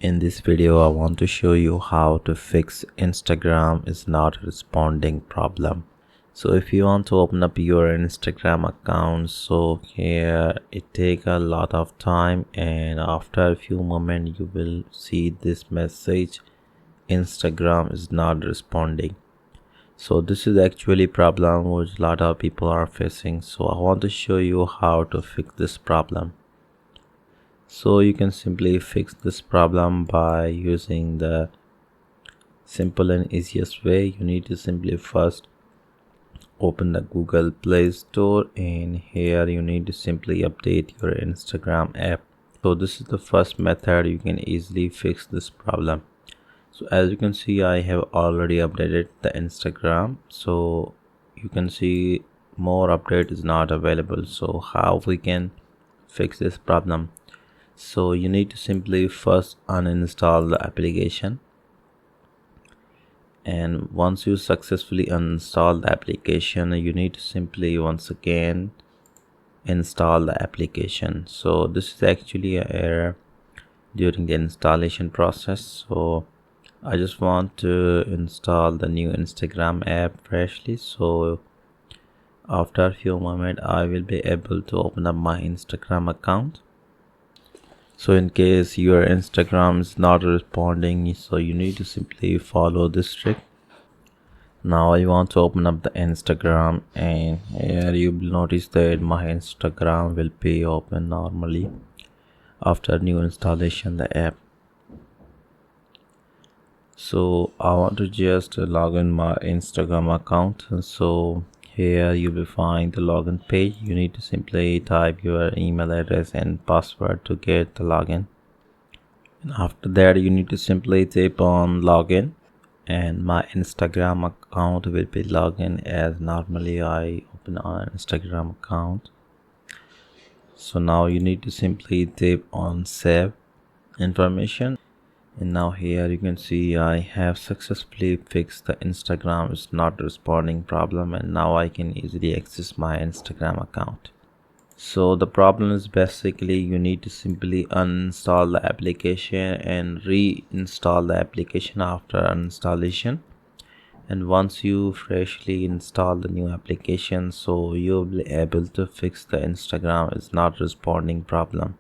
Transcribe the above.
In this video, I want to show you how to fix Instagram is not responding problem. So if you want to open up your Instagram account, so here it take a lot of time, and after a few moments you will see this message, Instagram is not responding. So this is actually problem which a lot of people are facing. So I want to show you how to fix this problem. So you can simply fix this problem by using the simple and easiest way. You need to simply first open the Google Play Store, and here you need to simply update your Instagram app. So this is the first method you can easily fix this problem. So as you can see, I have already updated the Instagram, so you can see more update is not available. So how we can fix this problem? So you need to simply first uninstall the application, and once you successfully uninstall the application, you need to simply once again install the application. So this is actually an error during the installation process, so I just want to install the new Instagram app freshly. So after a few moments I will be able to open up my Instagram account. So in case your Instagram is not responding, so you need to simply follow this trick. Now I want to open up the Instagram, and here you will notice that my Instagram will be open normally after new installation the app. So I want to just log in my Instagram account. So here you will find the login page. You need to simply type your email address and password to get the login, and after that you need to simply tap on login, and my Instagram account will be logged in as normally I open an Instagram account. So now you need to simply tap on save information, and now here you can see I have successfully fixed the Instagram is not responding problem, and now I can easily access my Instagram account. So the problem is basically you need to simply uninstall the application and reinstall the application after uninstallation. And once you freshly install the new application, so you'll be able to fix the Instagram is not responding problem.